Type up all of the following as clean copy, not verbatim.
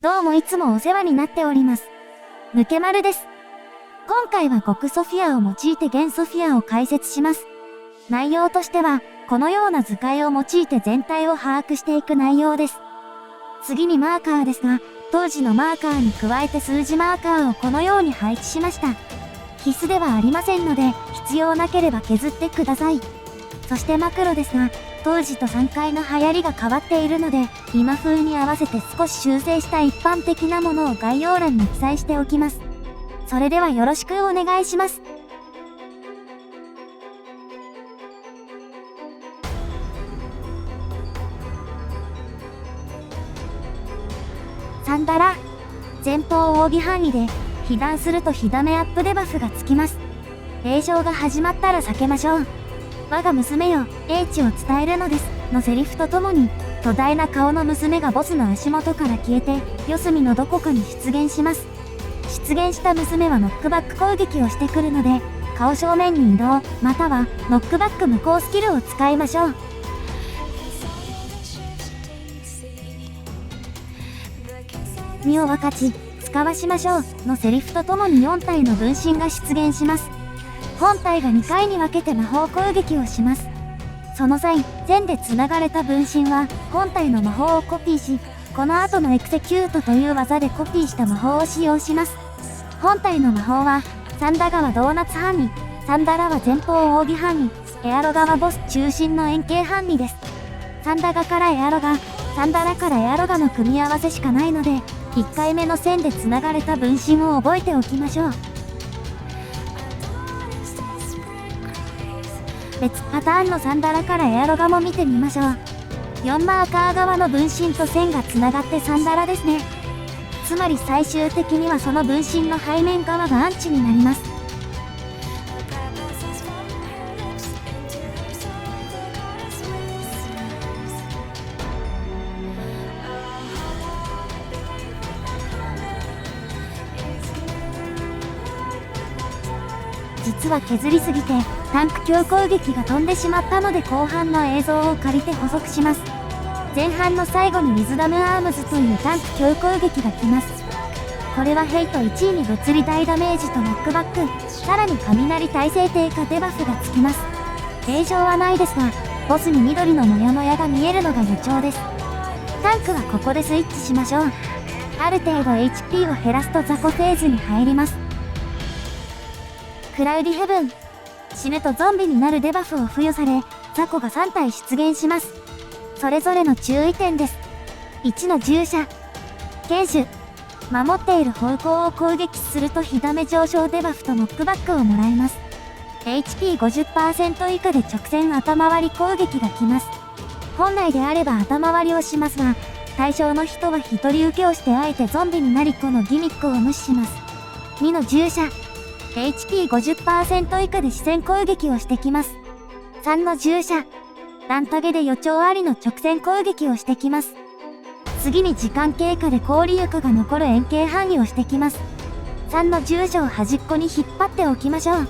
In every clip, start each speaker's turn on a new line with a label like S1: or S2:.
S1: どうもいつもお世話になっております。ぬけまるです。今回は極ソフィアを用いて現ソフィアを解説します。内容としては、このような図解を用いて全体を把握していく内容です。次にマーカーですが、当時のマーカーに加えて数字マーカーをこのように配置しました。必須ではありませんので、必要なければ削ってください。そしてマクロですが、当時と3回の流行りが変わっているので、今風に合わせて少し修正した一般的なものを概要欄に記載しておきます。それではよろしくお願いします。サンダラ。前方奥義範囲で、被弾すると火ダメアップデバフがつきます。詠唱が始まったら避けましょう。我が娘よ、英知を伝えるのです、のセリフとともに、巨大な顔の娘がボスの足元から消えて、四隅のどこかに出現します。出現した娘はノックバック攻撃をしてくるので、顔正面に移動、または、ノックバック無効スキルを使いましょう。身を分かち、使わしましょう、のセリフとともに4体の分身が出現します。本体が2回に分けて魔法攻撃をします。その際、線で繋がれた分身は、本体の魔法をコピーし、この後のエクセキュートという技でコピーした魔法を使用します。本体の魔法は、サンダ川ドーナツ範囲、サンダラは前方奥義範囲、エアロガはボス中心の円形範囲です。サンダガからエアロガ、サンダラからエアロガの組み合わせしかないので、1回目の線で繋がれた分身を覚えておきましょう。別パターンのサンダラからエアロガも見てみましょう。4マーカー側の分身と線が繋がってサンダラですね。つまり最終的にはその分身の背面側がアンチになります。実は削りすぎて、タンク強攻撃が飛んでしまったので後半の映像を借りて補足します。前半の最後にウィズダムアームズというタンク強攻撃が来ます。これはヘイト1位に物理大ダメージとノックバック、さらに雷耐性低下デバフがつきます。詠唱はないですが、ボスに緑のモヤモヤが見えるのが予兆です。タンクはここでスイッチしましょう。ある程度 HP を減らすと雑魚フェーズに入ります。クラウディヘブン。死ぬとゾンビになるデバフを付与され、雑魚が3体出現します。それぞれの注意点です。1の従者。剣手。守っている方向を攻撃すると火ダメ上昇デバフとノックバックをもらえます。HP50% 以下で直線頭割り攻撃が来ます。本来であれば頭割りをしますが、対象の人は一人受けをしてあえてゾンビになりこのギミックを無視します。2の従者。HP50% 以下で視線攻撃をしてきます。3の従者。ランタゲで予兆ありの直線攻撃をしてきます。次に時間経過で氷床が残る円形範囲をしてきます。3の従者を端っこに引っ張っておきましょう。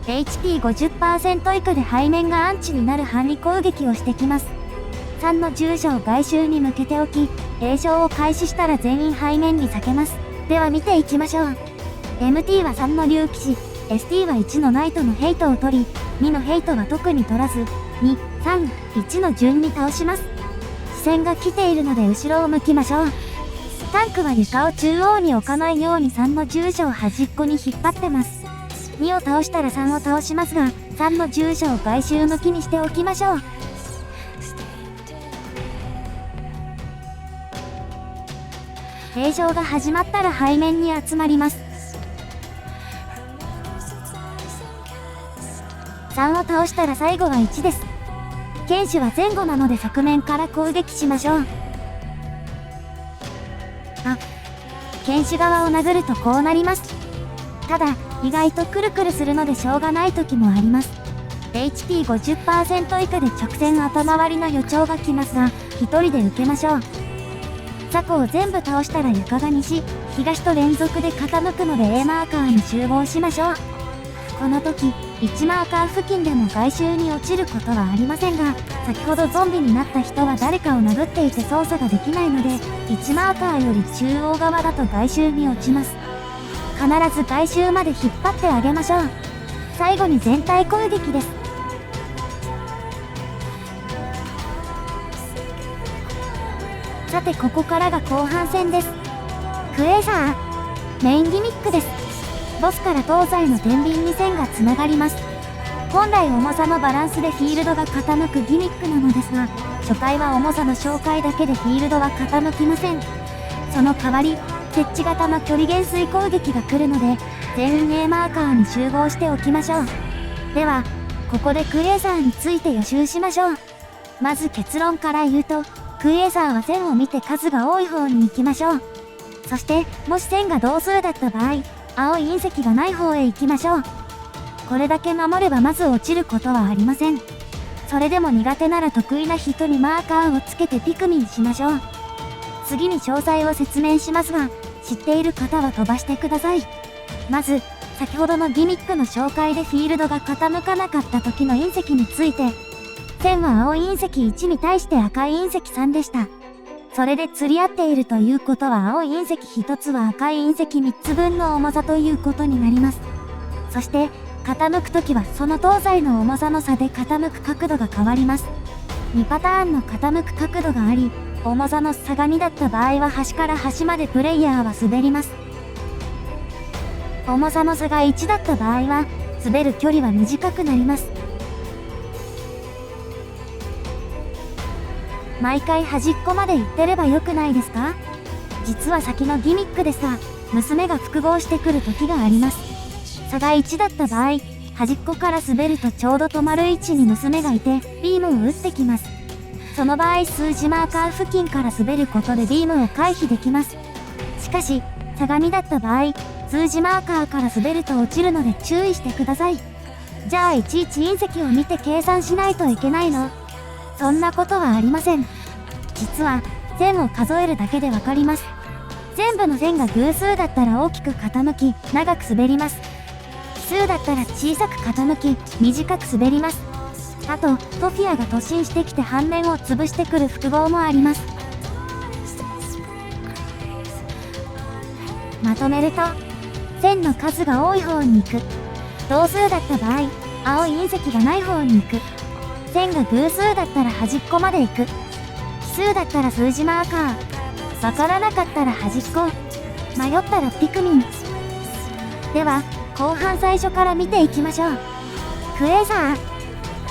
S1: HP50% 以下で背面がアンチになる範囲攻撃をしてきます。3の従者を外周に向けておき、詠唱を開始したら全員背面に避けます。では見ていきましょう。MT は3の竜騎士、ST は1のナイトのヘイトを取り、2のヘイトは特に取らず、2、3、1の順に倒します。視線が来ているので後ろを向きましょう。タンクは床を中央に置かないように3の従者を端っこに引っ張ってます。2を倒したら3を倒しますが、3の従者を外周向きにしておきましょう。詠唱が始まったら背面に集まります。3を倒したら最後は1です。剣手は前後なので側面から攻撃しましょう。剣手側を殴るとこうなります。ただ、意外とクルクルするのでしょうがない時もあります。HP50% 以下で直線頭割りの予兆が来ますが、一人で受けましょう。雑魚を全部倒したら床が西、東と連続で傾くので A マーカーに集合しましょう。この時、1マーカー付近でも外周に落ちることはありませんが、先ほどゾンビになった人は誰かを殴っていて操作ができないので、1マーカーより中央側だと外周に落ちます。必ず外周まで引っ張ってあげましょう。最後に全体攻撃です。さてここからが後半戦です。クエーサー、メインギミックです。ボスから東西の天秤に線がつながります。本来重さのバランスでフィールドが傾くギミックなのですが、初回は重さの紹介だけでフィールドは傾きません。その代わり、設置型の距離減衰攻撃が来るので、全員 A マーカーに集合しておきましょう。では、ここでクエーサーについて予習しましょう。まず結論から言うと、クエーサーは線を見て数が多い方に行きましょう。そして、もし線が同数だった場合、青い隕石がない方へ行きましょう。これだけ守ればまず落ちることはありません。それでも苦手なら得意な人にマーカーをつけてピクミンしましょう。次に詳細を説明しますが、知っている方は飛ばしてください。まず、先ほどのギミックの紹介でフィールドが傾かなかった時の隕石について、線は青い隕石1に対して赤い隕石3でした。それで釣り合っているということは青い隕石1つは赤い隕石3つ分の重さということになります。そして、傾くときはその東西の重さの差で傾く角度が変わります。2パターンの傾く角度があり、重さの差が2だった場合は端から端までプレイヤーは滑ります。重さの差が1だった場合は、滑る距離は短くなります。毎回端っこまで行ってればよくないですか？実は先のギミックでさ、娘が複合してくる時があります。差が1だった場合、端っこから滑るとちょうど止まる位置に娘がいて、ビームを打ってきます。その場合数字マーカー付近から滑ることでビームを回避できます。しかし、差が2だった場合、数字マーカーから滑ると落ちるので注意してください。じゃあいちいち隕石を見て計算しないといけないの？そんなことはありません。実は、線を数えるだけでわかります。全部の線が偶数だったら大きく傾き、長く滑ります。奇数だったら小さく傾き、短く滑ります。あと、トフィアが突進してきて反面を潰してくる複合もあります。まとめると、線の数が多い方に行く。同数だった場合、青い隕石がない方に行く。線が偶数だったら端っこまで行く。奇数だったら数字マーカー。わからなかったら端っこ。迷ったらピクミン。では、後半最初から見ていきましょう。クエーサー。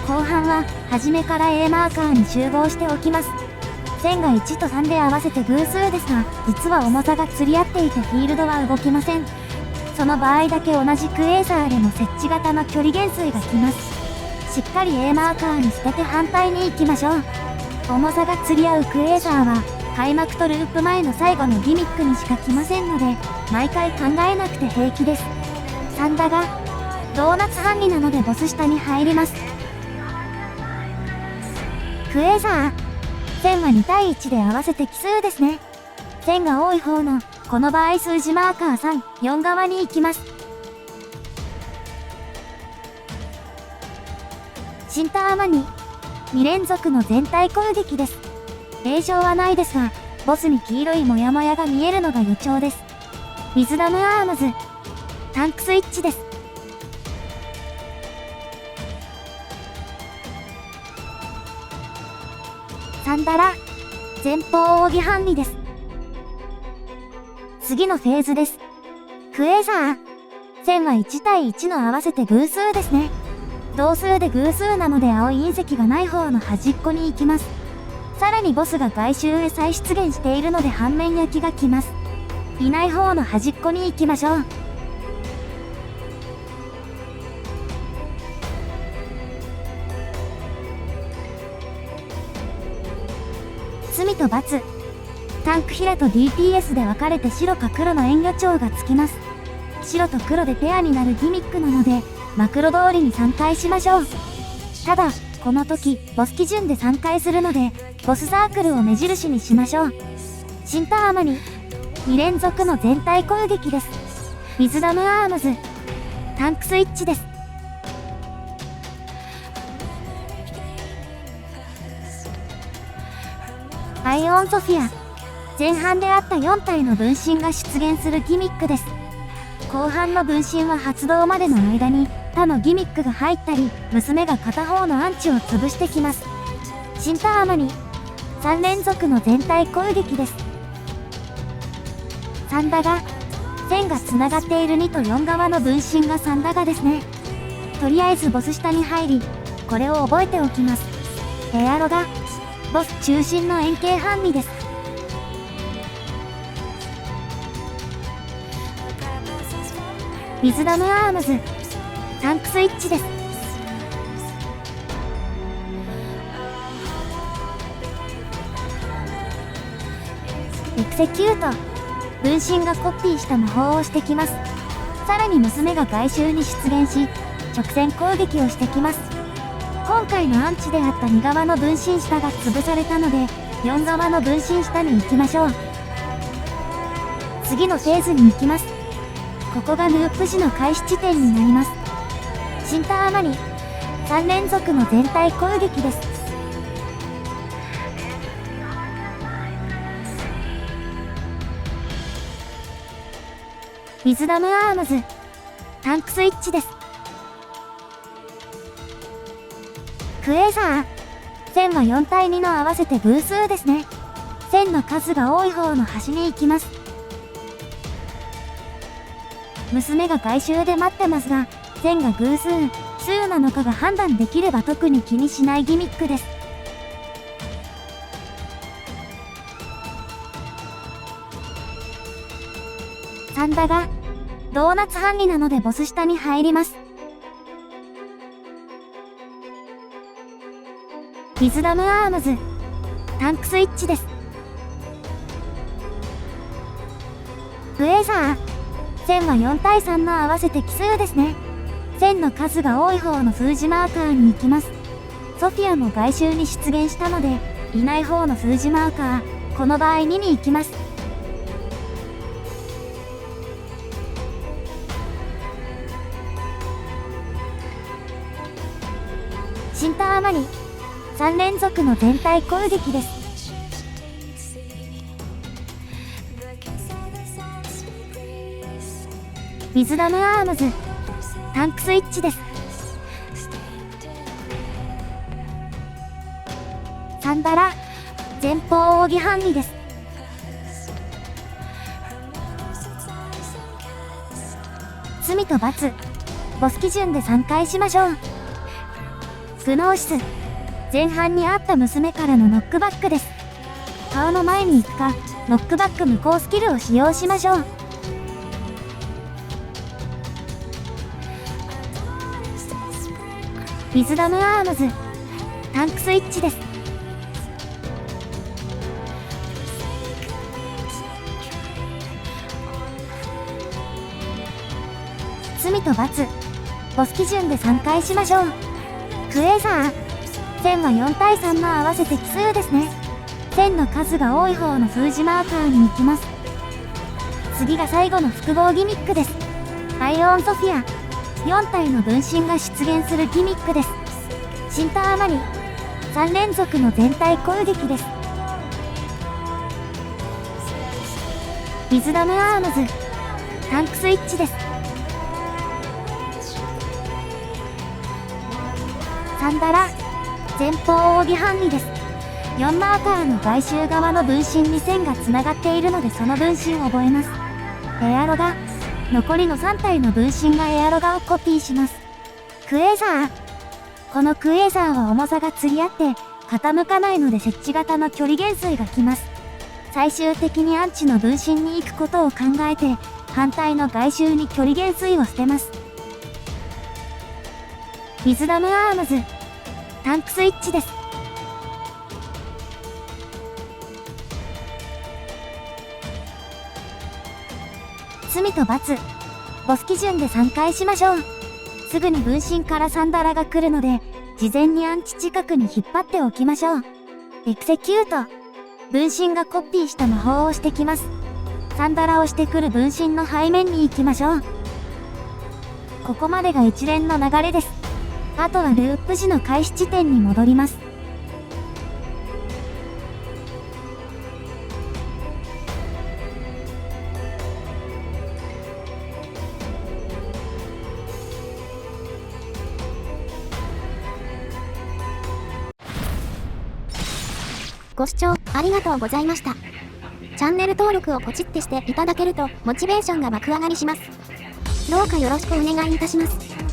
S1: 後半は、初めから A マーカーに集合しておきます。線が1と3で合わせて偶数ですが、実は重さが釣り合っていてフィールドは動きません。その場合だけ同じクエーサーでも設置型の距離減衰が来ます。しっかり A マーカーに捨てて反対に行きましょう。重さが釣り合うクエーサーは、開幕とループ前の最後のギミックにしか来ませんので、毎回考えなくて平気です。3だが、ドーナツハンディなのでボス下に入ります。クエーサー。線は2対1で合わせて奇数ですね。線が多い方の、この場合数字マーカー3、4側に行きます。シンターマニ。2連続の全体攻撃です。詠唱はないですが、ボスに黄色いモヤモヤが見えるのが予兆です。ウィズダムアームズ。タンクスイッチです。サンダラ。前方扇半身です。次のフェーズです。クエーサー。線は1対1の合わせて偶数ですね。同数で偶数なので青い隕石がない方の端っこに行きます。さらにボスが外周へ再出現しているので反面焼きが来ます。いない方の端っこに行きましょう。罪と罰。タンクヒラと DPS で分かれて白か黒の円魚蝶がつきます。白と黒でペアになるギミックなので、マクロ通りに3回しましょう。ただ、この時、ボス基準で3回するので、ボスサークルを目印にしましょう。シンターマニ。2連続の全体攻撃です。ウィズダムアームズ。タンクスイッチです。アイオンソフィア。前半であった4体の分身が出現するギミックです。後半の分身は発動までの間に他のギミックが入ったり、娘が片方のアンチを潰してきます。新ターマに3連続の全体攻撃です。サンダガ。線が繋がっている2と4側の分身がサンダガですね。とりあえずボス下に入り、これを覚えておきます。エアロガ。ボス中心の円形半身です。ウィズダムアームズ。タンクスイッチです。エクセキュート。分身がコピーした魔法をしてきます。さらに娘が外周に出現し、直線攻撃をしてきます。今回のアンチであった2側の分身下が潰されたので、4側の分身下に行きましょう。次のフェーズに行きます。ここがループ時の開始地点になります。新ターマに3連続の全体攻撃です。ウィズダムアームズ。タンクスイッチです。クエーサー。線は4対2の合わせて偶数ですね。線の数が多い方の端に行きます。娘が外周で待ってますが、線が偶数、数なのかが判断できれば特に気にしないギミックです。サンダがドーナツ半身なのでボス下に入ります。ウィズダムアームズ。タンクスイッチです。クエーサー。線は4対3の合わせて奇数ですね。線の数が多い方の封じマーカーに行きます。ソフィアも外周に出現したので、いない方の封じマーカー、この場合2に行きます。新ターマに3連続の全体攻撃です。ウィズダムアームズ。タンクスイッチです。サンダラ。前方扇半身です。罪と罰。ボス基準で3回しましょう。グノーシス。前半にあった娘からのノックバックです。顔の前に行くか、ノックバック無効スキルを使用しましょう。ウィズダムアームズ。タンクスイッチです。罪と罰。ボス基準で3回しましょう。クエーサー。線は4対3の合わせて奇数ですね。線の数が多い方の封じマーカーに行きます。次が最後の複合ギミックです。アイオンソフィア。4体の分身が出現するギミックです。新ターマに3連続の全体攻撃です。ウィズダムアームズ。タンクスイッチです。サンダラ。前方扇半身です。4マーカーの外周側の分身に線が繋がっているのでその分身を覚えます。エアロガ。残りの3体の分身がエアロガをコピーします。クエーサー。このクエーサーは重さが釣り合って傾かないので設置型の距離減衰が来ます。最終的にアンチの分身に行くことを考えて反対の外周に距離減衰を捨てます。ウィズダムアームズ。タンクスイッチです。罪と罰。ボス基準で3回しましょう。すぐに分身からサンダラが来るので、事前にアンチ近くに引っ張っておきましょう。エクセキュート。分身がコピーした魔法をしてきます。サンダラをしてくる分身の背面に行きましょう。ここまでが一連の流れです。あとはループ時の開始地点に戻ります。
S2: ご視聴ありがとうございました。チャンネル登録をポチってしていただけるとモチベーションが爆上がりします。どうかよろしくお願いいたします。